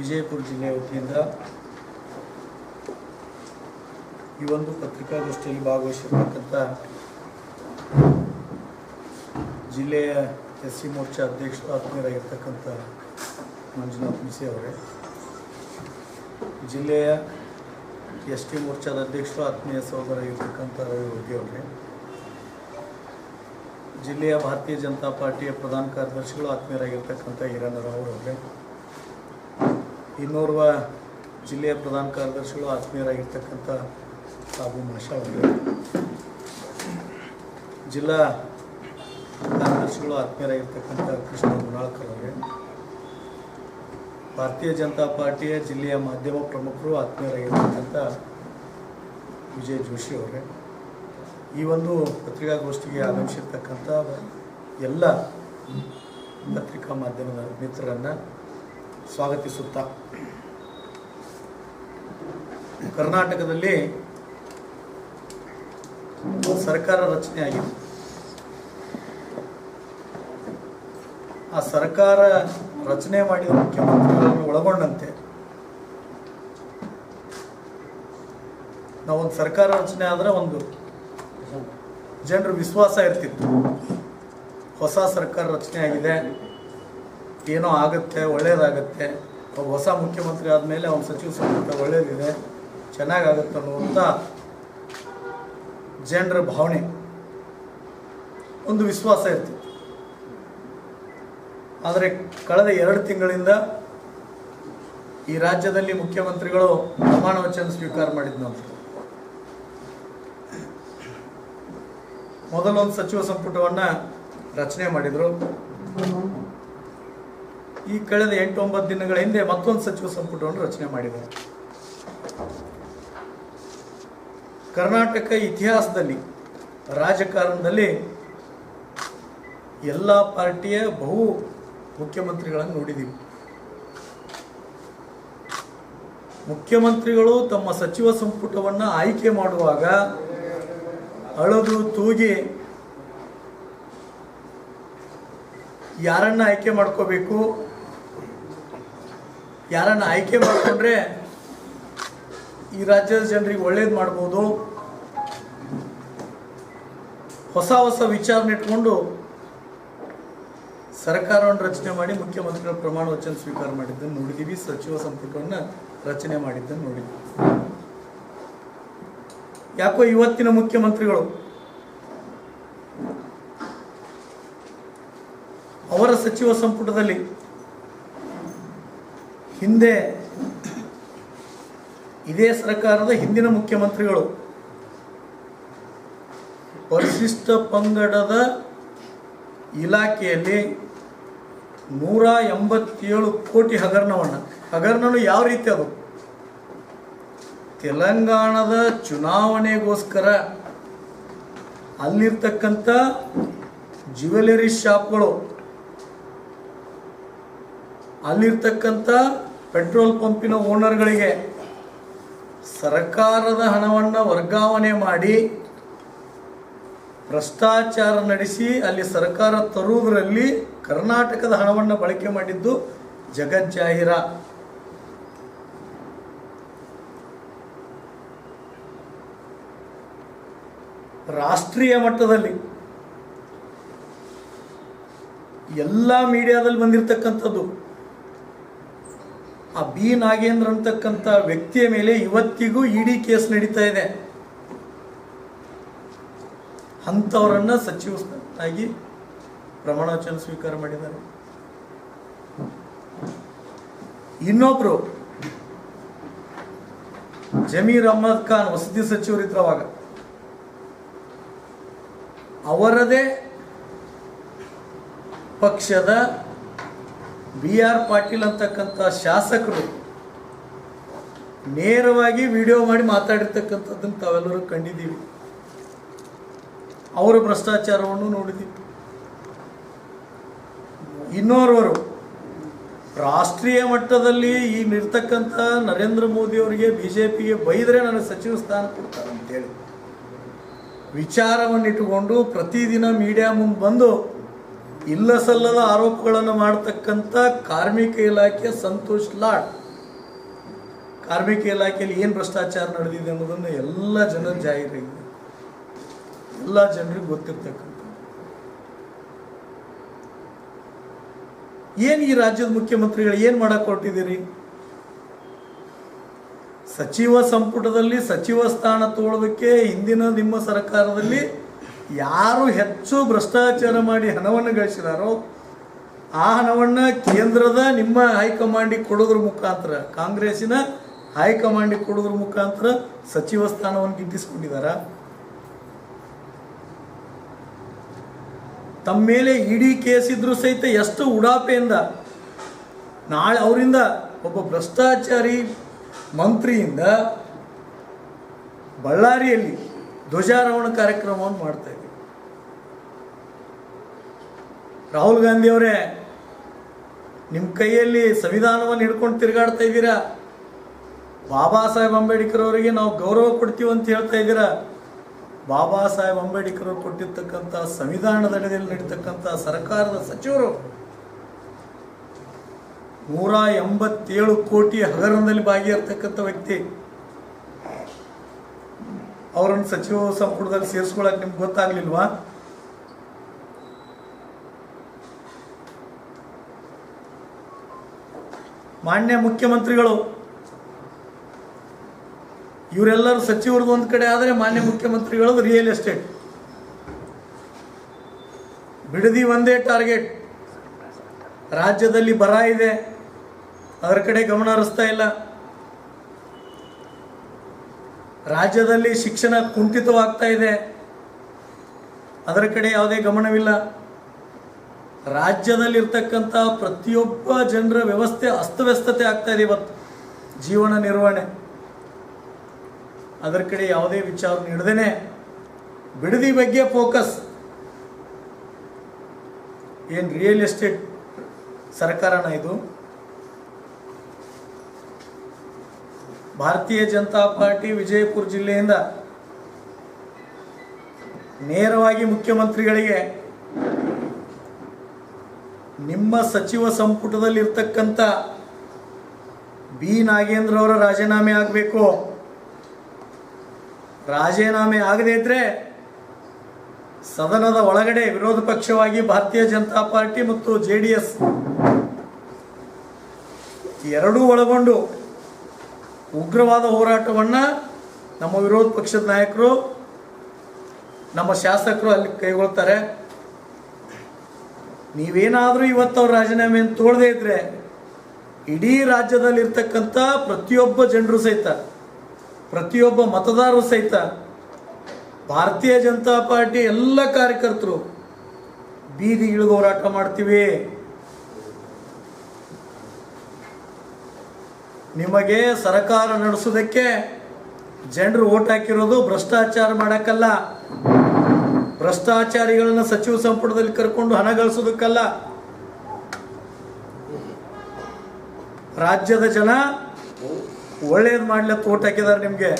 ವಿಜಯಪುರ ಜಿಲ್ಲೆಯ ವತಿಯಿಂದ ಈ ಒಂದು ಪತ್ರಿಕಾಗೋಷ್ಠಿಯಲ್ಲಿ ಭಾಗವಹಿಸಿರ್ತಕ್ಕಂಥ ಜಿಲ್ಲೆಯ ಎಸ್ ಸಿ ಮೋರ್ಚಾ ಅಧ್ಯಕ್ಷರು ಆತ್ಮೀಯರಾಗಿರ್ತಕ್ಕಂಥ ಮಂಜುನಾಥ್ ಮಿಸಿ ಅವರೇ, ಜಿಲ್ಲೆಯ ಎಸ್ ಟಿ ಮೋರ್ಚಾದ ಅಧ್ಯಕ್ಷರು ಆತ್ಮೀಯ ಸಹೋದರಾಗಿರ್ತಕ್ಕಂಥ ರವಿ ವರ್ಗಿ ಅವರೇ, ಜಿಲ್ಲೆಯ ಭಾರತೀಯ ಜನತಾ ಪಾರ್ಟಿಯ ಪ್ರಧಾನ ಕಾರ್ಯದರ್ಶಿಗಳು ಆತ್ಮೀಯರಾಗಿರ್ತಕ್ಕಂಥ ಹಿರಣ್ಣರಾವ್ ಅವರೇ, ಇನ್ನೋರ್ವ ಜಿಲ್ಲೆಯ ಪ್ರಧಾನ ಕಾರ್ಯದರ್ಶಿಗಳು ಆತ್ಮೀಯರಾಗಿರ್ತಕ್ಕಂಥ ಸಾಬು ಮಾಷಾ ಅವರೇ, ಜಿಲ್ಲಾ ಕಾರ್ಯದರ್ಶಿಗಳು ಆತ್ಮೀಯರಾಗಿರ್ತಕ್ಕಂಥ ಕೃಷ್ಣ ಗುಣಾಳ್ಕರ್ ಅವರೇ, ಭಾರತೀಯ ಜನತಾ ಪಾರ್ಟಿಯ ಜಿಲ್ಲೆಯ ಮಾಧ್ಯಮ ಪ್ರಮುಖರು ಆತ್ಮೀಯರಾಗಿರ್ತಕ್ಕಂಥ ವಿಜಯ್ ಜೋಶಿ ಅವರೇ, ಈ ಒಂದು ಪತ್ರಿಕಾಗೋಷ್ಠಿಗೆ ಆಗಮಿಸಿರ್ತಕ್ಕಂಥ ಎಲ್ಲ ಪತ್ರಿಕಾ ಮಾಧ್ಯಮದ ಮಿತ್ರರನ್ನು ಸ್ವಾಗತಿಸುತ್ತಾ, ಕರ್ನಾಟಕದಲ್ಲಿ ಸರ್ಕಾರ ರಚನೆ ಆಗಿದೆ. ಆ ಸರ್ಕಾರ ರಚನೆ ಮಾಡಿದ ಮುಖ್ಯಮಂತ್ರಿಗಳನ್ನು ಒಳಗೊಂಡಂತೆ ನಾವೊಂದು ಸರ್ಕಾರ ರಚನೆ ಆದರೆ ಒಂದು ಜನರ ವಿಶ್ವಾಸ ಇರ್ತಿತ್ತು. ಹೊಸ ಸರ್ಕಾರ ರಚನೆ ಆಗಿದೆ, ಏನೋ ಆಗುತ್ತೆ, ಒಳ್ಳೆಯದಾಗತ್ತೆ, ಒಬ್ಬ ಹೊಸ ಮುಖ್ಯಮಂತ್ರಿ ಆದಮೇಲೆ ಅವನ ಸಚಿವ ಸಂಪುಟ ಒಳ್ಳೆಯದಿದೆ, ಚೆನ್ನಾಗಾಗುತ್ತೆ ಅನ್ನುವಂಥ ಜನರ ಭಾವನೆ, ಒಂದು ವಿಶ್ವಾಸ ಇರ್ತಿತ್ತು. ಆದರೆ ಕಳೆದ 2 ತಿಂಗಳಿಂದ ಈ ರಾಜ್ಯದಲ್ಲಿ ಮುಖ್ಯಮಂತ್ರಿಗಳು ಪ್ರಮಾಣ ವಚನ ಸ್ವೀಕಾರ ಮಾಡಿದ ನಂತರ ಮೊದಲೊಂದು ಸಚಿವ ಸಂಪುಟವನ್ನು ರಚನೆ ಮಾಡಿದರು. ಈ ಕಳೆದ 8-9 ದಿನಗಳ ಹಿಂದೆ ಮತ್ತೊಂದು ಸಚಿವ ಸಂಪುಟವನ್ನು ರಚನೆ ಮಾಡಿದರು. ಕರ್ನಾಟಕ ಇತಿಹಾಸದಲ್ಲಿ, ರಾಜಕಾರಣದಲ್ಲಿ ಎಲ್ಲ ಪಾರ್ಟಿಯ ಬಹು ಮುಖ್ಯಮಂತ್ರಿಗಳನ್ನು ನೋಡಿದ್ದೀವಿ. ಮುಖ್ಯಮಂತ್ರಿಗಳು ತಮ್ಮ ಸಚಿವ ಸಂಪುಟವನ್ನು ಆಯ್ಕೆ ಮಾಡುವಾಗ ಅಳದು ತೂಗಿ ಯಾರನ್ನ ಆಯ್ಕೆ ಮಾಡ್ಕೋಬೇಕು, ಯಾರನ್ನ ಆಯ್ಕೆ ಮಾಡಿಕೊಂಡ್ರೆ ಈ ರಾಜ್ಯದ ಜನರಿಗೆ ಒಳ್ಳೇದು ಮಾಡ್ಬೋದು, ಹೊಸ ಹೊಸ ವಿಚಾರನ ಇಟ್ಕೊಂಡು ಸರ್ಕಾರವನ್ನು ರಚನೆ ಮಾಡಿ ಮುಖ್ಯಮಂತ್ರಿಗಳ ಪ್ರಮಾಣ ವಚನ ಸ್ವೀಕಾರ ಮಾಡಿದ್ದನ್ನು ನೋಡಿದ್ದೀವಿ. ಸಚಿವ ಸಂಪುಟವನ್ನು ರಚನೆ ಮಾಡಿದ್ದನ್ನು ನೋಡಿದ್ದೀವಿ. ಯಾಕೋ ಇವತ್ತಿನ ಮುಖ್ಯಮಂತ್ರಿಗಳು ಅವರ ಸಚಿವ ಸಂಪುಟದಲ್ಲಿ ಹಿಂದೆ ಇದೇ ಸರ್ಕಾರದ ಹಿಂದಿನ ಮುಖ್ಯಮಂತ್ರಿಗಳು ಪರಿಶಿಷ್ಟ ಪಂಗಡದ ಇಲಾಖೆಯಲ್ಲಿ 187 ಕೋಟಿ ಹಗರಣನು ಯಾವ ರೀತಿ ಅದು ತೆಲಂಗಾಣದ ಚುನಾವಣೆಗೋಸ್ಕರ ಅಲ್ಲಿರ್ತಕ್ಕಂಥ ಜ್ಯುವೆಲರಿ ಶಾಪ್ಗಳು, ಅಲ್ಲಿರ್ತಕ್ಕಂಥ ಪೆಟ್ರೋಲ್ ಪಂಪಿನ ಓನರ್ಗಳಿಗೆ ಸರ್ಕಾರದ ಹಣವನ್ನು ವರ್ಗಾವಣೆ ಮಾಡಿ ಭ್ರಷ್ಟಾಚಾರ ನಡೆಸಿ ಅಲ್ಲಿ ಸರ್ಕಾರ ತರುವುದರಲ್ಲಿ ಕರ್ನಾಟಕದ ಹಣವನ್ನು ಬಳಕೆ ಮಾಡಿದ್ದು ಜಗಜ್ಜಾಹಿರ. ರಾಷ್ಟ್ರೀಯ ಮಟ್ಟದಲ್ಲಿ ಎಲ್ಲ ಮೀಡಿಯಾದಲ್ಲಿ ಬಂದಿರತಕ್ಕಂಥದ್ದು ಆ ಬಿ ನಾಗೇಂದ್ರ ಅಂತಕ್ಕಂಥ ವ್ಯಕ್ತಿಯ ಮೇಲೆ ಇವತ್ತಿಗೂ ಇಡಿ ಕೇಸ್ ನಡೀತಾ ಇದೆ. ಅಂಥವರನ್ನ ಸಚಿವರಾಗಿ ಪ್ರಮಾಣ ವಚನ ಸ್ವೀಕಾರ ಮಾಡಿದ್ದಾರೆ. ಇನ್ನೊಬ್ರು ಜಮೀರ್ ಅಹ್ಮದ್ ಖಾನ್ ವಸತಿ ಸಚಿವರಿದ್ರವಾಗ ಅವರದೇ ಪಕ್ಷದ BR ಪಾಟೀಲ್ ಅಂತಕ್ಕಂಥ ಶಾಸಕರು ನೇರವಾಗಿ ವಿಡಿಯೋ ಮಾಡಿ ಮಾತಾಡಿರ್ತಕ್ಕಂಥದ್ದನ್ನು ತಾವೆಲ್ಲರೂ ಕಂಡಿದ್ದೀವಿ. ಅವರ ಭ್ರಷ್ಟಾಚಾರವನ್ನು ನೋಡಿದ್ದೀವಿ. ಇನ್ನೋರ್ವರು ರಾಷ್ಟ್ರೀಯ ಮಟ್ಟದಲ್ಲಿ ಈ ಇರ್ತಕ್ಕಂಥ ನರೇಂದ್ರ ಮೋದಿ ಅವರಿಗೆ BJPಗೆ ಬೈದರೆ ನನಗೆ ಸಚಿವ ಸ್ಥಾನ ಕೊಡ್ತಾರೆ ಅಂತೇಳಿ ವಿಚಾರವನ್ನು ಇಟ್ಟುಕೊಂಡು ಪ್ರತಿದಿನ ಮೀಡಿಯಾ ಮುಂದೆ ಬಂದು ಇಲ್ಲ ಸಲ್ಲದ ಆರೋಪಗಳನ್ನು ಮಾಡತಕ್ಕಂಥ ಕಾರ್ಮಿಕ ಇಲಾಖೆ ಸಂತೋಷ್ ಲಾಡ್ ಕಾರ್ಮಿಕ ಇಲಾಖೆಯಲ್ಲಿ ಏನು ಭ್ರಷ್ಟಾಚಾರ ನಡೆದಿದೆ ಅನ್ನೋದನ್ನು ಎಲ್ಲ ಜನರ ಜಾಹೀರಾಗಿದೆ, ಎಲ್ಲ ಜನರಿಗೆ ಗೊತ್ತಿರ್ತಕ್ಕಂಥ. ಏನು ಈ ರಾಜ್ಯದ ಮುಖ್ಯಮಂತ್ರಿಗಳು ಏನು ಮಾಡಕ್ಕೆ ಹೊರಟಿದ್ದೀರಿ? ಸಚಿವ ಸಂಪುಟದಲ್ಲಿ ಸಚಿವ ಸ್ಥಾನ ತಗೊಳ್ಳೋದಕ್ಕೆ ಹಿಂದಿನ ನಿಮ್ಮ ಸರ್ಕಾರದಲ್ಲಿ ಯಾರು ಹೆಚ್ಚು ಭ್ರಷ್ಟಾಚಾರ ಮಾಡಿ ಹಣವನ್ನು ಗಳಿಸಿದಾರೋ ಆ ಹಣವನ್ನು ಕೇಂದ್ರದ ನಿಮ್ಮ ಹೈಕಮಾಂಡಿಗೆ ಕೊಡೋದ್ರ ಮುಖಾಂತರ, ಕಾಂಗ್ರೆಸ್ಸಿನ ಹೈಕಮಾಂಡಿಗೆ ಕೊಡೋದ್ರ ಮುಖಾಂತರ ಸಚಿವ ಸ್ಥಾನವನ್ನು ಗಿಟ್ಟಿಸ್ಕೊಂಡಿದ್ದಾರ. ತಮ್ಮ ಮೇಲೆ ಇಡಿ ಕೇಸ್ ಇದ್ರೂ ಸಹಿತ ಎಷ್ಟು ಉಡಾಪೆಯಿಂದ ನಾಳೆ ಅವರಿಂದ ಒಬ್ಬ ಭ್ರಷ್ಟಾಚಾರಿ ಮಂತ್ರಿಯಿಂದ ಬಳ್ಳಾರಿಯಲ್ಲಿ ಧ್ವಜಾರೋಹಣ ಕಾರ್ಯಕ್ರಮವನ್ನು ಮಾಡ್ತಾ ಇದ್ದೀವಿ. ರಾಹುಲ್ ಗಾಂಧಿ ಅವರೇ, ನಿಮ್ಮ ಕೈಯಲ್ಲಿ ಸಂವಿಧಾನವನ್ನು ಹಿಡ್ಕೊಂಡು ತಿರುಗಾಡ್ತಾ ಇದ್ದೀರಾ. ಬಾಬಾ ಸಾಹೇಬ್ ಅಂಬೇಡ್ಕರ್ ಅವರಿಗೆ ನಾವು ಗೌರವ ಕೊಡ್ತೀವಿ ಅಂತ ಹೇಳ್ತಾ ಇದ್ದೀರಾ. ಬಾಬಾ ಸಾಹೇಬ್ ಅಂಬೇಡ್ಕರ್ ಅವರು ಕೊಟ್ಟಿರ್ತಕ್ಕಂಥ ಸಂವಿಧಾನದ ಅಡಿಯಲ್ಲಿ ನಡೀತಕ್ಕಂಥ ಸರ್ಕಾರದ ಸಚಿವರು 187 ಕೋಟಿ ಹಗರಣದಲ್ಲಿ ಭಾಗಿಯಾಗಿರ್ತಕ್ಕಂಥ ವ್ಯಕ್ತಿ. ಅವರನ್ನು ಸಚಿವ ಸಂಪುಟದಲ್ಲಿ ಸೇರಿಸ್ಕೊಳ್ಳೋಕೆ ನಿಮ್ಗೆ ಗೊತ್ತಾಗ್ಲಿಲ್ವಾ? ಮಾನ್ಯ ಮುಖ್ಯಮಂತ್ರಿಗಳು ಇವರೆಲ್ಲರೂ ಸಚಿವರದ್ದು ಒಂದು ಕಡೆ ಆದರೆ ಮಾನ್ಯ ಮುಖ್ಯಮಂತ್ರಿಗಳದ್ದು ರಿಯಲ್ ಎಸ್ಟೇಟ್. ಬಿಡದಿ ಒಂದೇ ಟಾರ್ಗೆಟ್. ರಾಜ್ಯದಲ್ಲಿ ಬರ ಇದೆ, ಅದರ ಕಡೆ ಗಮನ ಹರಿಸ್ತಾ ಇಲ್ಲ. ರಾಜ್ಯದಲ್ಲಿ ಶಿಕ್ಷಣ ಕುಂಠಿತವಾಗ್ತಾ ಇದೆ, ಅದರ ಕಡೆ ಯಾವುದೇ ಗಮನವಿಲ್ಲ. ರಾಜ್ಯದಲ್ಲಿರ್ತಕ್ಕಂಥ ಪ್ರತಿಯೊಬ್ಬ ಜನರ ವ್ಯವಸ್ಥೆ ಅಸ್ತವ್ಯಸ್ತತೆ ಆಗ್ತಾ ಇದೆ ಇವತ್ತು, ಜೀವನ ನಿರ್ವಹಣೆ, ಅದರ ಕಡೆ ಯಾವುದೇ ವಿಚಾರ ನೀಡದೇನೆ ಬಿಡದಿ ಬಗ್ಗೆ ಫೋಕಸ್. ಏನು ರಿಯಲ್ ಎಸ್ಟೇಟ್ ಸರ್ಕಾರನ ಇದು? ಭಾರತೀಯ ಜನತಾ ಪಾರ್ಟಿ ವಿಜಯಪುರ ಜಿಲ್ಲೆಯಿಂದ ನೇರವಾಗಿ ಮುಖ್ಯಮಂತ್ರಿಗಳಿಗೆ ನಿಮ್ಮ ಸಚಿವ ಸಂಪುಟದಲ್ಲಿ ಇರ್ತಕ್ಕಂಥ ಬಿ ನಾಗೇಂದ್ರ ಅವರ ರಾಜೀನಾಮೆ ಆಗಬೇಕು. ರಾಜೀನಾಮೆ ಆಗದೇ ಇದ್ರೆ ಸದನದ ಒಳಗಡೆ ವಿರೋಧ ಪಕ್ಷವಾಗಿ ಭಾರತೀಯ ಜನತಾ ಪಾರ್ಟಿ ಮತ್ತು JDS ಎರಡೂ ಒಳಗೊಂಡು ಉಗ್ರವಾದ ಹೋರಾಟವನ್ನು ನಮ್ಮ ವಿರೋಧ ಪಕ್ಷದ ನಾಯಕರು, ನಮ್ಮ ಶಾಸಕರು ಅಲ್ಲಿ ಕೈಗೊಳ್ತಾರೆ. ನೀವೇನಾದರೂ ಇವತ್ತು ಅವ್ರ ರಾಜೀನಾಮೆಯನ್ನು ತೋಳದೇ ಇದ್ರೆ ಇಡೀ ರಾಜ್ಯದಲ್ಲಿರ್ತಕ್ಕಂಥ ಪ್ರತಿಯೊಬ್ಬ ಜನರು ಸಹಿತ, ಪ್ರತಿಯೊಬ್ಬ ಮತದಾರರು ಸಹಿತ, ಭಾರತೀಯ ಜನತಾ ಪಾರ್ಟಿ ಎಲ್ಲ ಕಾರ್ಯಕರ್ತರು ಬೀದಿಗೆ ಇಳಿದು ಹೋರಾಟ ಮಾಡ್ತೀವಿ. ನಿಮಗೆ ಸರ್ಕಾರ ನಡೆಸೋದಕ್ಕೆ ಜನರು ಓಟ್ ಹಾಕಿರೋದು ಭ್ರಷ್ಟಾಚಾರ ಮಾಡಕ್ಕಲ್ಲ, ಭ್ರಷ್ಟಾಚಾರಿಗಳನ್ನ ಸಚಿವ ಸಂಪುಟದಲ್ಲಿ ಕರ್ಕೊಂಡು ಹಣ ಗಳಿಸೋದಕ್ಕಲ್ಲ. ರಾಜ್ಯದ ಜನ ಒಳ್ಳೇದು ಮಾಡ್ಲಿಕ್ಕೆ ಓಟ್ ಹಾಕಿದ್ದಾರೆ ನಿಮಗೆ.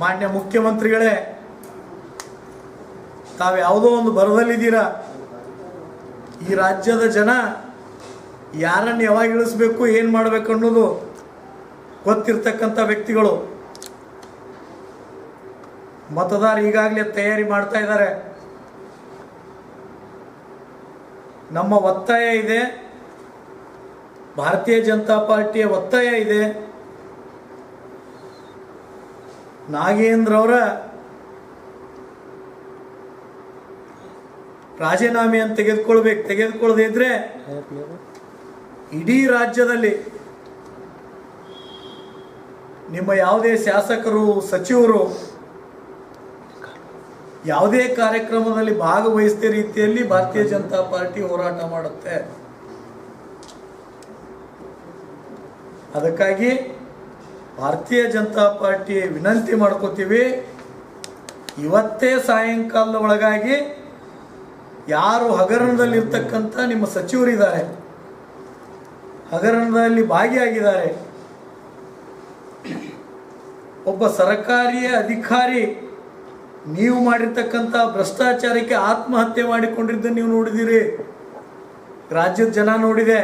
ಮಾನ್ಯ ಮುಖ್ಯಮಂತ್ರಿಗಳೇ, ತಾವು ಯಾವುದೋ ಒಂದು ಬರದಲ್ಲಿದ್ದೀರಾ. ಈ ರಾಜ್ಯದ ಜನ ಯಾರನ್ನು ಯಾವಾಗ ಇಳಿಸ್ಬೇಕು, ಏನು ಮಾಡಬೇಕು ಅನ್ನೋದು ಗೊತ್ತಿರ್ತಕ್ಕಂಥ ವ್ಯಕ್ತಿಗಳು. ಮತದಾರ ಈಗಾಗಲೇ ತಯಾರಿ ಮಾಡ್ತಾ ಇದ್ದಾರೆ. ನಮ್ಮ ಒತ್ತಾಯ ಇದೆ, ಭಾರತೀಯ ಜನತಾ ಪಾರ್ಟಿಯ ಒತ್ತಾಯ ಇದೆ. ನಾಗೇಂದ್ರ ಅವರ ರಾಜೀನಾಮೆಯನ್ನು ತೆಗೆದುಕೊಳ್ಬೇಕು. ತೆಗೆದುಕೊಳ್ಳದೇ ಇದ್ರೆ ಇಡೀ ರಾಜ್ಯದಲ್ಲಿ ನಿಮ್ಮ ಯಾವುದೇ ಶಾಸಕರು, ಸಚಿವರು ಯಾವುದೇ ಕಾರ್ಯಕ್ರಮದಲ್ಲಿ ಭಾಗವಹಿಸದ ರೀತಿಯಲ್ಲಿ ಭಾರತೀಯ ಜನತಾ ಪಾರ್ಟಿ ಹೋರಾಟ ಮಾಡುತ್ತೆ. ಅದಕ್ಕಾಗಿ ಭಾರತೀಯ ಜನತಾ ಪಾರ್ಟಿ ವಿನಂತಿ ಮಾಡ್ಕೋತೀವಿ, ಇವತ್ತೇ ಸಾಯಂಕಾಲದ ಒಳಗಾಗಿ ಯಾರು ಹಗರಣದಲ್ಲಿರ್ತಕ್ಕಂಥ ನಿಮ್ಮ ಸಚಿವರಿದ್ದಾರೆ, ಹಗರಣದಲ್ಲಿ ಭಾಗಿಯಾಗಿದ್ದಾರೆ, ಒಬ್ಬ ಸರ್ಕಾರಿ ಅಧಿಕಾರಿ ನೀವು ಮಾಡಿರ್ತಕ್ಕಂಥ ಭ್ರಷ್ಟಾಚಾರಕ್ಕೆ ಆತ್ಮಹತ್ಯೆ ಮಾಡಿಕೊಂಡಿದ್ದನ್ನು ನೀವು ನೋಡಿದ್ದೀರಿ, ರಾಜ್ಯದ ಜನ ನೋಡಿದೆ.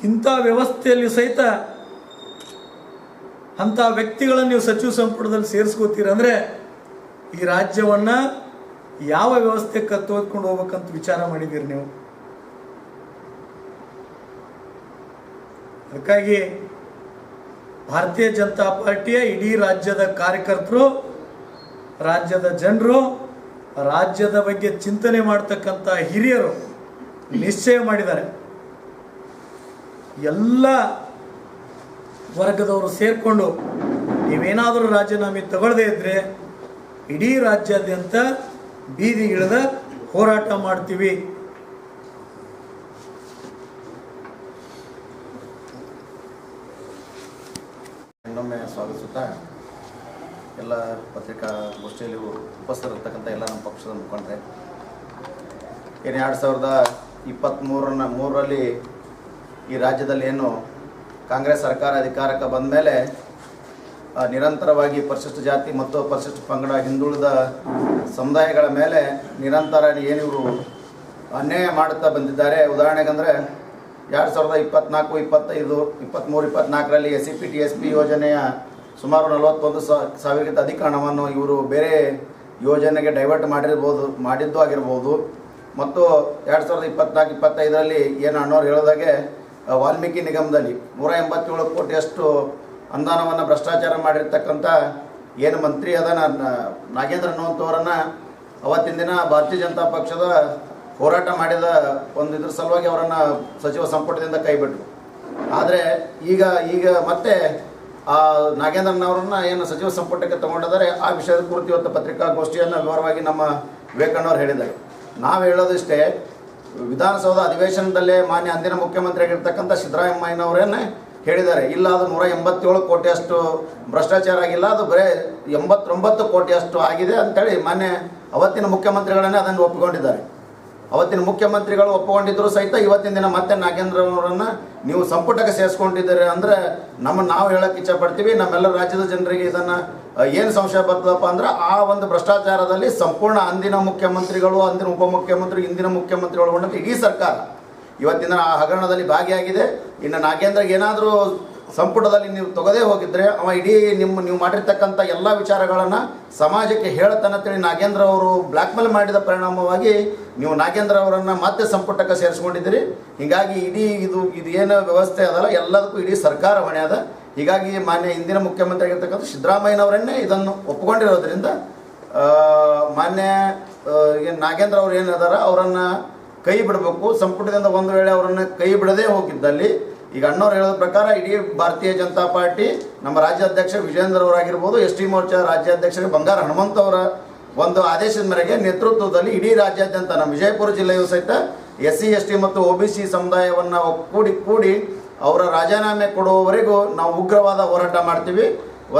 ಇಂಥ ವ್ಯವಸ್ಥೆಯಲ್ಲಿ ಸಹಿತ ಅಂಥ ವ್ಯಕ್ತಿಗಳನ್ನು ನೀವು ಸಚಿವ ಸಂಪುಟದಲ್ಲಿ ಸೇರಿಸ್ಕೋತೀರಂದರೆ ಈ ರಾಜ್ಯವನ್ನು ಯಾವ ವ್ಯವಸ್ಥೆ ಕತ್ತೊಂಡ್ಕೊಂಡು ಹೋಗ್ಬೇಕಂತ ವಿಚಾರ ಮಾಡಿದ್ದೀರಿ ನೀವು. ಅದಕ್ಕಾಗಿ ಭಾರತೀಯ ಜನತಾ ಪಾರ್ಟಿಯ ಇಡೀ ರಾಜ್ಯದ ಕಾರ್ಯಕರ್ತರು, ರಾಜ್ಯದ ಜನರು, ರಾಜ್ಯದ ಬಗ್ಗೆ ಚಿಂತನೆ ಮಾಡ್ತಕ್ಕಂಥ ಹಿರಿಯರು ನಿಶ್ಚಯ ಮಾಡಿದ್ದಾರೆ. ಎಲ್ಲ ವರ್ಗದವರು ಸೇರಿಕೊಂಡು ನೀವೇನಾದರೂ ರಾಜೀನಾಮೆ ತಗೊಳ್ಳದೇ ಇದ್ದರೆ ಇಡೀ ರಾಜ್ಯಾದ್ಯಂತ ಬೀದಿಗಿಳಿದ ಹೋರಾಟ ಮಾಡ್ತೀವಿ. ಇನ್ನೊಮ್ಮೆ ಸ್ವಾಗತಿಸುತ್ತಾ ಎಲ್ಲ ಪತ್ರಿಕಾಗೋಷ್ಠಿಯಲ್ಲಿ ಉಪಸ್ಥಿತರಿರ್ತಕ್ಕಂಥ ಎಲ್ಲ ನಮ್ಮ ಪಕ್ಷದ ಮುಖಂಡರೆ, ಏನು 2023ರಲ್ಲಿ ಈ ರಾಜ್ಯದಲ್ಲಿ ಏನು ಕಾಂಗ್ರೆಸ್ ಸರ್ಕಾರ ಅಧಿಕಾರಕ್ಕೆ ಬಂದ ಮೇಲೆ ನಿರಂತರವಾಗಿ ಪರಿಶಿಷ್ಟ ಜಾತಿ ಮತ್ತು ಪರಿಶಿಷ್ಟ ಪಂಗಡ ಹಿಂದುಳಿದ ಸಮುದಾಯಗಳ ಮೇಲೆ ನಿರಂತರ ಏನಿವರು ಅನ್ಯಾಯ ಮಾಡುತ್ತಾ ಬಂದಿದ್ದಾರೆ. ಉದಾಹರಣೆಗಂದರೆ 2024, 25, 23, 24ರಲ್ಲಿ SCP TSP ಯೋಜನೆಯ ಸುಮಾರು 41,000ಕ್ಕಿಂತ ಅಧಿಕ ಹಣವನ್ನು ಇವರು ಬೇರೆ ಯೋಜನೆಗೆ ಡೈವರ್ಟ್ ಮಾಡಿದ್ದು ಆಗಿರ್ಬೋದು. ಮತ್ತು 2024, 25ರಲ್ಲಿ ಏನು ಅಣ್ಣವ್ರು ಹೇಳಿದಾಗೆ ವಾಲ್ಮೀಕಿ ನಿಗಮದಲ್ಲಿ 187 ಕೋಟಿಯಷ್ಟು ಅನುದಾನವನ್ನು ಭ್ರಷ್ಟಾಚಾರ ಮಾಡಿರ್ತಕ್ಕಂಥ ಏನು ಮಂತ್ರಿ ಅದ ನಾಗೇಂದ್ರ ಅನ್ನುವಂಥವರನ್ನು ಅವತ್ತಿನ ದಿನ ಭಾರತೀಯ ಜನತಾ ಪಕ್ಷದ ಹೋರಾಟ ಮಾಡಿದ ಒಂದು ಇದ್ರ ಸಲುವಾಗಿ ಅವರನ್ನು ಸಚಿವ ಸಂಪುಟದಿಂದ ಕೈಬಿಟ್ರು. ಆದರೆ ಈಗ ಮತ್ತೆ ಆ ನಾಗೇಂದ್ರನವರನ್ನು ಏನು ಸಚಿವ ಸಂಪುಟಕ್ಕೆ ತಗೊಂಡಿದ್ದಾರೆ, ಆ ವಿಷಯದ ಕುರಿತು ಇವತ್ತು ಪತ್ರಿಕಾಗೋಷ್ಠಿಯನ್ನು ವಿವರವಾಗಿ ನಮ್ಮ ವಿವೇಕಣ್ಣವ್ರು ಹೇಳಿದ್ದಾರೆ. ನಾವು ಹೇಳೋದಿಷ್ಟೇ, ವಿಧಾನಸೌಧ ಅಧಿವೇಶನದಲ್ಲೇ ಮಾನ್ಯ ಅಂದಿನ ಮುಖ್ಯಮಂತ್ರಿಯಾಗಿರ್ತಕ್ಕಂಥ ಸಿದ್ದರಾಮಯ್ಯನವರನ್ನೇ ಹೇಳಿದ್ದಾರೆ, ಇಲ್ಲ ಅದು 187 ಕೋಟಿಯಷ್ಟು ಭ್ರಷ್ಟಾಚಾರ ಆಗಿಲ್ಲ, ಅದು ಬರೀ 89 ಕೋಟಿಯಷ್ಟು ಆಗಿದೆ ಅಂತೇಳಿ ಮಾನ್ಯ ಅವತ್ತಿನ ಮುಖ್ಯಮಂತ್ರಿಗಳನ್ನೇ ಅದನ್ನು ಒಪ್ಪಿಕೊಂಡಿದ್ದಾರೆ. ಅವತ್ತಿನ ಮುಖ್ಯಮಂತ್ರಿಗಳು ಒಪ್ಪಿಕೊಂಡಿದ್ದರೂ ಸಹಿತ ಇವತ್ತಿನ ದಿನ ಮತ್ತೆ ನಾಗೇಂದ್ರ ಅವರನ್ನು ನೀವು ಸಂಪುಟಕ್ಕೆ ಸೇರಿಸ್ಕೊಂಡಿದ್ದೀರಿ ಅಂದರೆ ನಾವು ಹೇಳೋಕ್ಕೆ ಇಚ್ಛಪಡ್ತೀವಿ, ನಮ್ಮೆಲ್ಲ ರಾಜ್ಯದ ಜನರಿಗೆ ಇದನ್ನು ಏನು ಸಂಶಯ ಬರ್ತದಪ್ಪ ಅಂದ್ರೆ ಆ ಒಂದು ಭ್ರಷ್ಟಾಚಾರದಲ್ಲಿ ಸಂಪೂರ್ಣ ಅಂದಿನ ಮುಖ್ಯಮಂತ್ರಿಗಳು, ಅಂದಿನ ಉಪಮುಖ್ಯಮಂತ್ರಿ, ಇಂದಿನ ಮುಖ್ಯಮಂತ್ರಿಗಳು ಒಳಗೊಂಡಂತೆ ಇಡೀ ಸರ್ಕಾರ ಇವತ್ತಿನ ಆ ಹಗರಣದಲ್ಲಿ ಭಾಗಿಯಾಗಿದೆ. ಇನ್ನು ನಾಗೇಂದ್ರಗೆ ಏನಾದರೂ ಸಂಪುಟದಲ್ಲಿ ನೀವು ತೊಗದೇ ಹೋಗಿದ್ರೆ ಅವ ಇಡೀ ನೀವು ಮಾಡಿರ್ತಕ್ಕಂಥ ಎಲ್ಲ ವಿಚಾರಗಳನ್ನು ಸಮಾಜಕ್ಕೆ ಹೇಳ್ತಾನಂತೇಳಿ ನಾಗೇಂದ್ರ ಅವರು ಬ್ಲ್ಯಾಕ್ ಮೇಲ್ ಮಾಡಿದ ಪರಿಣಾಮವಾಗಿ ನೀವು ನಾಗೇಂದ್ರ ಅವರನ್ನು ಮತ್ತೆ ಸಂಪುಟಕ್ಕೆ ಸೇರಿಸ್ಕೊಂಡಿದ್ದೀರಿ. ಹೀಗಾಗಿ ಇಡೀ ಇದು ಏನು ವ್ಯವಸ್ಥೆ ಅದಲ್ಲ ಎಲ್ಲದಕ್ಕೂ ಇಡೀ ಸರ್ಕಾರ ಹೊಣೆ ಅದ. ಹೀಗಾಗಿ ಮಾನ್ಯ ಹಿಂದಿನ ಮುಖ್ಯಮಂತ್ರಿ ಆಗಿರ್ತಕ್ಕಂಥ ಸಿದ್ದರಾಮಯ್ಯನವರನ್ನೇ ಇದನ್ನು ಒಪ್ಪಿಕೊಂಡಿರೋದ್ರಿಂದ ಮಾನ್ಯ ನಾಗೇಂದ್ರ ಅವರು ಏನಿದಾರ ಅವರನ್ನು ಕೈ ಬಿಡಬೇಕು. ಸಂಪುಟದಿಂದ ಒಂದು ವೇಳೆ ಅವರನ್ನು ಕೈ ಬಿಡದೇ ಹೋಗಿದ್ದಲ್ಲಿ ಈಗ ಅಣ್ಣವ್ರು ಹೇಳೋದ ಪ್ರಕಾರ ಇಡೀ ಭಾರತೀಯ ಜನತಾ ಪಾರ್ಟಿ ನಮ್ಮ ರಾಜ್ಯಾಧ್ಯಕ್ಷ ವಿಜೇಂದ್ರ ಅವರಾಗಿರ್ಬೋದು, ST ಮೋರ್ಚಾ ರಾಜ್ಯಾಧ್ಯಕ್ಷರಿಗೆ ಬಂಗಾರ ಹನುಮಂತ ಅವರ ಒಂದು ಆದೇಶದ ಮೇರೆಗೆ ನೇತೃತ್ವದಲ್ಲಿ ಇಡೀ ರಾಜ್ಯಾದ್ಯಂತ ನಮ್ಮ ವಿಜಯಪುರ ಜಿಲ್ಲೆಯೂ ಸಹಿತ SC ST ಮತ್ತು OBC ಸಮುದಾಯವನ್ನು ಕೂಡಿ ಅವರ ರಾಜೀನಾಮೆ ಕೊಡುವವರೆಗೂ ನಾವು ಉಗ್ರವಾದ ಹೋರಾಟ ಮಾಡ್ತೀವಿ.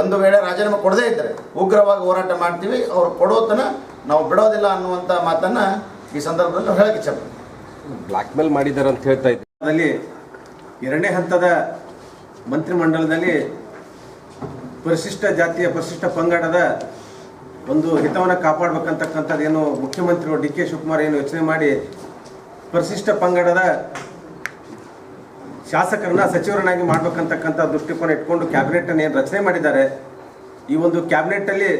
ಒಂದು ವೇಳೆ ರಾಜೀನಾಮೆ ಕೊಡದೇ ಇದ್ದರೆ ಉಗ್ರವಾಗಿ ಹೋರಾಟ ಮಾಡ್ತೀವಿ, ಅವ್ರು ಕೊಡೋತನ ನಾವು ಬಿಡೋದಿಲ್ಲ ಅನ್ನುವಂಥ ಮಾತನ್ನು ಈ ಸಂದರ್ಭದಲ್ಲಿ ನಾವು ಹೇಳಕ್ಕೆ ಇಚ್ಛಪಡ್ತೀವಿ. ಬ್ಲ್ಯಾಕ್ ಮೇಲ್ ಮಾಡಿದ್ದಾರೆ ಅಂತ ಹೇಳ್ತಾ ಇದ್ದೆ. ಅದರಲ್ಲಿ 2ನೇ ಹಂತದ ಮಂತ್ರಿಮಂಡಲದಲ್ಲಿ ಪರಿಶಿಷ್ಟ ಜಾತಿಯ ಪರಿಶಿಷ್ಟ ಪಂಗಡದ ಒಂದು ಹಿತವನ್ನು ಕಾಪಾಡಬೇಕಂತಕ್ಕಂಥದ್ದು ಏನು ಮುಖ್ಯಮಂತ್ರಿಗಳು DK ಶಿವಕುಮಾರ್ ಏನು ಯೋಚನೆ ಮಾಡಿ ಪರಿಶಿಷ್ಟ ಪಂಗಡದ ಶಾಸಕರನ್ನ ಸಚಿವರನ್ನಾಗಿ ಮಾಡ್ಬೇಕಂತಕ್ಕಂಥ ದೃಷ್ಟಿಕೋನ ಇಟ್ಕೊಂಡು ಕ್ಯಾಬಿನೆಟನ್ನು ಏನು ರಚನೆ ಮಾಡಿದ್ದಾರೆ, ಈ ಒಂದು ಕ್ಯಾಬಿನೆಟ್ಟಲ್ಲಿ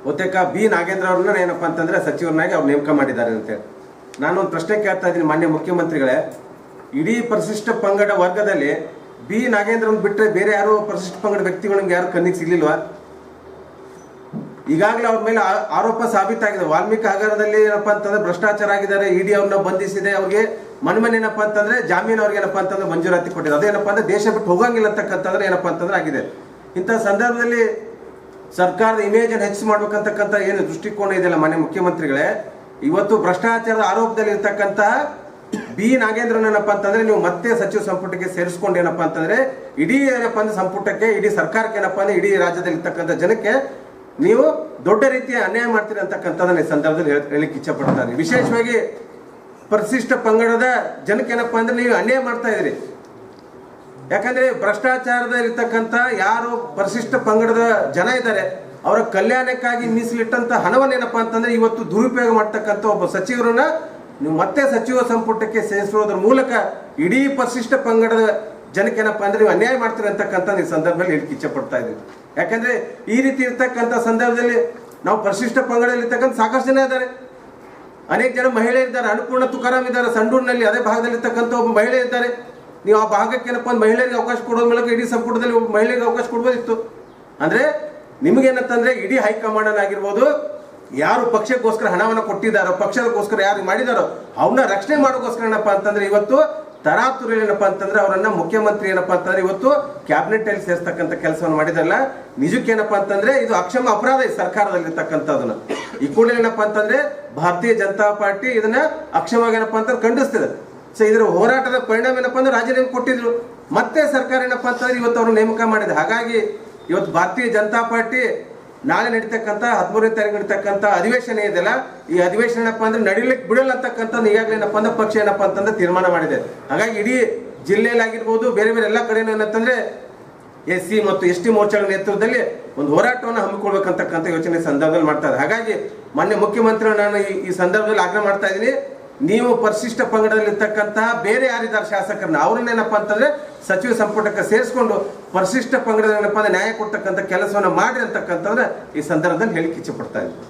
ಬಹುತೇಕ B ನಾಗೇಂದ್ರ ಅವ್ರನ್ನ ಏನಪ್ಪ ಅಂತಂದರೆ ಸಚಿವರನ್ನಾಗಿ ಅವ್ರು ನೇಮಕ ಮಾಡಿದ್ದಾರೆ ಅಂತೇಳಿ ನಾನೊಂದು ಪ್ರಶ್ನೆ ಕೇಳ್ತಾ ಇದ್ದೀನಿ ಮಾನ್ಯ ಮುಖ್ಯಮಂತ್ರಿಗಳೇ, ಇಡೀ ಪರಿಶಿಷ್ಟ ಪಂಗಡ ವರ್ಗದಲ್ಲಿ B ನಾಗೇಂದ್ರನ್ ಬಿಟ್ಟರೆ ಬೇರೆ ಯಾರು ಪರಿಶಿಷ್ಟ ಪಂಗಡ ವ್ಯಕ್ತಿಗಳಿಗೆ ಯಾರು ಕಣ್ಣಿಗೆ ಸಿಗ್ಲಿಲ್ವಾ? ಈಗಾಗಲೇ ಅವ್ರ ಮೇಲೆ ಆರೋಪ ಸಾಬೀತಾಗಿದೆ. ವಾಲ್ಮೀಕಿ ಹಗರಣದಲ್ಲಿ ಏನಪ್ಪಾ ಅಂತಂದ್ರೆ ಭ್ರಷ್ಟಾಚಾರ ಆಗಿದ್ದಾರೆ, ED ಅವ್ರನ್ನ ಬಂಧಿಸಿದೆ, ಅವ್ರಿಗೆ ಮನ್ಮನ್ ಏನಪ್ಪಾ ಅಂತಂದ್ರೆ ಜಾಮೀನು ಅವ್ರಿಗೆ ಏನಪ್ಪಾ ಅಂತಂದ್ರೆ ಮಂಜೂರಾತಿ ಕೊಟ್ಟಿದೆ. ಅದೇನಪ್ಪಾ ಅಂದ್ರೆ ದೇಶ ಬಿಟ್ಟು ಹೋಗಂಗಿಲ್ಲ ಅಂತಕ್ಕಂಥದ್ರೆ ಏನಪ್ಪಾ ಅಂತಂದ್ರೆ ಆಗಿದೆ. ಇಂಥ ಸಂದರ್ಭದಲ್ಲಿ ಸರ್ಕಾರದ ಇಮೇಜ್ ಅನ್ನು ಹೆಚ್ಚು ಮಾಡ್ಬೇಕಂತಕ್ಕಂಥ ಏನು ದೃಷ್ಟಿಕೋನ ಇದೆಯಲ್ಲ ಮಾನ್ಯ ಮುಖ್ಯಮಂತ್ರಿಗಳೇ, ಇವತ್ತು ಭ್ರಷ್ಟಾಚಾರದ ಆರೋಪದಲ್ಲಿ ಇರ್ತಕ್ಕಂಥ B ನಾಗೇಂದ್ರನ್ ಏನಪ್ಪಾ ಅಂತಂದ್ರೆ ನೀವು ಮತ್ತೆ ಸಚಿವ ಸಂಪುಟಕ್ಕೆ ಸೇರಿಸ್ಕೊಂಡು ಏನಪ್ಪಾ ಅಂತಂದ್ರೆ ಇಡೀ ಏನಪ್ಪಾ ಅಂದ್ರೆ ಸಂಪುಟಕ್ಕೆ, ಇಡೀ ಸರ್ಕಾರಕ್ಕೆ ಏನಪ್ಪಾ ಅಂದ್ರೆ ಇಡೀ ರಾಜ್ಯದಲ್ಲಿ ಇರ್ತಕ್ಕಂಥ ಜನಕ್ಕೆ ನೀವು ದೊಡ್ಡ ರೀತಿಯ ಅನ್ಯಾಯ ಮಾಡ್ತೀರಿ ಅಂತಕ್ಕಂಥದ್ದನ್ನ ಈ ಸಂದರ್ಭದಲ್ಲಿ ಹೇಳಲಿಕ್ಕೆ ಇಚ್ಛಪಡ್ತಾರೆ. ವಿಶೇಷವಾಗಿ ಪರಿಶಿಷ್ಟ ಪಂಗಡದ ಜನಕ್ಕೆ ಏನಪ್ಪಾ ಅಂದ್ರೆ ನೀವು ಅನ್ಯಾಯ ಮಾಡ್ತಾ ಇದ್ರಿ. ಯಾಕಂದ್ರೆ ಭ್ರಷ್ಟಾಚಾರದಲ್ಲಿರ್ತಕ್ಕಂಥ ಯಾರು ಪರಿಶಿಷ್ಟ ಪಂಗಡದ ಜನ ಇದ್ದಾರೆ ಅವರ ಕಲ್ಯಾಣಕ್ಕಾಗಿ ಮೀಸಲಿಟ್ಟಂತ ಹಣವನ್ನೇನಪ್ಪಾ ಅಂತಂದ್ರೆ ಇವತ್ತು ದುರುಪಯೋಗ ಮಾಡ್ತಕ್ಕಂಥ ಒಬ್ಬ ಸಚಿವರನ್ನ ನೀವು ಮತ್ತೆ ಸಚಿವ ಸಂಪುಟಕ್ಕೆ ಸೇರಿಸೋದ್ರ ಮೂಲಕ ಇಡೀ ಪರಿಶಿಷ್ಟ ಪಂಗಡದ ಜನಕ್ಕೆ ಏನಪ್ಪಾ ಅಂದ್ರೆ ನೀವು ಅನ್ಯಾಯ ಮಾಡ್ತೀರಿ ಅಂತಕ್ಕಂಥ ಈ ಸಂದರ್ಭದಲ್ಲಿ ಹೇಳಿಕ್ಕೆ ಇಚ್ಛೆ ಪಡ್ತಾ ಇದ್ದೀವಿ. ಯಾಕಂದ್ರೆ ಈ ರೀತಿ ಇರ್ತಕ್ಕಂಥ ಸಂದರ್ಭದಲ್ಲಿ ನಾವು ಪರಿಶಿಷ್ಟ ಪಂಗಡದಲ್ಲಿ ಇರ್ತಕ್ಕಂಥ ಸಾಕಷ್ಟು ಜನ ಇದ್ದಾರೆ, ಅನೇಕ ಜನ ಮಹಿಳೆ ಇದ್ದಾರೆ. ಅನ್ನಪೂರ್ಣ ತುಕಾರಾಮ್ ಇದ್ದಾರೆ ಸಂಡೂರಿನಲ್ಲಿ, ಅದೇ ಭಾಗದಲ್ಲಿ ಇರ್ತಕ್ಕಂಥ ಒಬ್ಬ ಮಹಿಳೆ ಇದ್ದಾರೆ. ನೀವು ಆ ಭಾಗಕ್ಕೆ ಏನಪ್ಪಾ ಒಂದು ಮಹಿಳೆಯರಿಗೆ ಅವಕಾಶ ಕೊಡೋದ್ರ ಮೂಲಕ ಇಡೀ ಸಂಪುಟದಲ್ಲಿ ಒಬ್ಬ ಮಹಿಳೆಗೆ ಅವಕಾಶ ಕೊಡ್ಬೋದಿತ್ತು. ಅಂದ್ರೆ ನಿಮಗೇನಂತಂದ್ರೆ ಇಡೀ ಹೈಕಮಾಂಡ್ ಆಗಿರ್ಬೋದು, ಯಾರು ಪಕ್ಷಕ್ಕೋಸ್ಕರ ಹಣವನ್ನು ಕೊಟ್ಟಿದ್ದಾರೋ, ಪಕ್ಷಕ್ಕೋಸ್ಕರ ಯಾರು ಮಾಡಿದಾರೋ ಅವ್ರನ್ನ ರಕ್ಷಣೆ ಮಾಡೋಕ್ಕೋಸ್ಕರ ಏನಪ್ಪಾ ಅಂತಂದ್ರೆ ಇವತ್ತು ತರಾತುರಿ ಏನಪ್ಪಾ ಅಂತಂದ್ರೆ ಅವರನ್ನ ಮುಖ್ಯಮಂತ್ರಿ ಏನಪ್ಪಾ ಅಂತಂದ್ರೆ ಇವತ್ತು ಕ್ಯಾಬಿನೆಟ್ ಅಲ್ಲಿ ಸೇರಿಸ್ತಕ್ಕಂಥ ಕೆಲಸವನ್ನು ಮಾಡಿದಾರಲ್ಲ, ನಿಜಕ್ಕೆ ಏನಪ್ಪಾ ಅಂತಂದ್ರೆ ಇದು ಅಕ್ಷಮ ಅಪರಾಧ ಈ ಸರ್ಕಾರದಲ್ಲಿರ್ತಕ್ಕಂಥದನ್ನ. ಈ ಕೂಡಲೇ ಏನಪ್ಪಾ ಅಂತಂದ್ರೆ ಭಾರತೀಯ ಜನತಾ ಪಾರ್ಟಿ ಇದನ್ನ ಅಕ್ಷಮವಾಗಿ ಏನಪ್ಪಾ ಅಂತ ಖಂಡಿಸ್ತಿದೆ. ಸೊ ಇದರ ಹೋರಾಟದ ಪರಿಣಾಮ ಏನಪ್ಪಾ ಅಂದ್ರೆ ರಾಜೀನಾಮೆ ಕೊಟ್ಟಿದ್ರು, ಮತ್ತೆ ಸರ್ಕಾರ ಏನಪ್ಪಾ ಅಂತಂದ್ರೆ ಇವತ್ತು ಅವರು ನೇಮಕ ಮಾಡಿದೆ. ಹಾಗಾಗಿ ಇವತ್ತು ಭಾರತೀಯ ಜನತಾ ಪಾರ್ಟಿ ನಾಳೆ ನಡೀತಕ್ಕಂಥ 13ನೇ ತಾರೀಕು ನಡೀತಕ್ಕಂಥ ಅಧಿವೇಶನ ಇದೆಯಲ್ಲ, ಈ ಅಧಿವೇಶನ ಏನಪ್ಪಾ ಅಂದ್ರೆ ನಡೀಲಿಕ್ಕೆ ಬಿಡಲ್ಲ ಅಂತಕ್ಕಂಥ ಈಗಾಗಲೇ ಏನಪ್ಪಾ ಅಂದ್ರೆ ಪಕ್ಷ ಏನಪ್ಪಾ ಅಂತಂದ್ರೆ ತೀರ್ಮಾನ ಮಾಡಿದೆ. ಹಾಗಾಗಿ ಇಡೀ ಜಿಲ್ಲೆಯಲ್ಲಿ ಆಗಿರ್ಬೋದು, ಬೇರೆ ಬೇರೆ ಎಲ್ಲ ಕಡೆ ಏನಂತಂದ್ರೆ SC ಮತ್ತು ST ಮೋರ್ಚಾಗಳ ನೇತೃತ್ವದಲ್ಲಿ ಒಂದು ಹೋರಾಟವನ್ನು ಹಮ್ಮಿಕೊಳ್ಬೇಕಂತಕ್ಕಂಥ ಯೋಚನೆ ಸಂದರ್ಭದಲ್ಲಿ ಮಾಡ್ತಾ ಇದ್ದಾರೆ. ಹಾಗಾಗಿ ಮಾನ್ಯ ಮುಖ್ಯಮಂತ್ರಿಗಳು ನಾನು ಈ ಸಂದರ್ಭದಲ್ಲಿ ಆಗ್ರಹ ಮಾಡ್ತಾ ಇದ್ದೀನಿ, ನೀವು ಪರಿಶಿಷ್ಟ ಪಂಗಡದಲ್ಲಿರ್ತಕ್ಕಂಥ ಬೇರೆ ಯಾರಿದ್ದಾರೆ ಶಾಸಕರನ್ನ ಅವ್ರನ್ನೇನಪ್ಪಾ ಅಂತಂದ್ರೆ ಸಚಿವ ಸಂಪುಟಕ್ಕೆ ಸೇರಿಸ್ಕೊಂಡು ಪರಿಶಿಷ್ಟ ಪಂಗಡದ ಏನಪ್ಪಾ ಅಂದ್ರೆ ನ್ಯಾಯ ಕೊಡ್ತಕ್ಕಂಥ ಕೆಲಸವನ್ನ ಮಾಡಿ ಅಂತಕ್ಕಂಥದ್ರೆ ಈ ಸಂದರ್ಭದಲ್ಲಿ ಹೇಳಿಕ್ಕೆ ಇಚ್ಛೆ ಪಡ್ತಾ ಇದ್ದೀನಿ.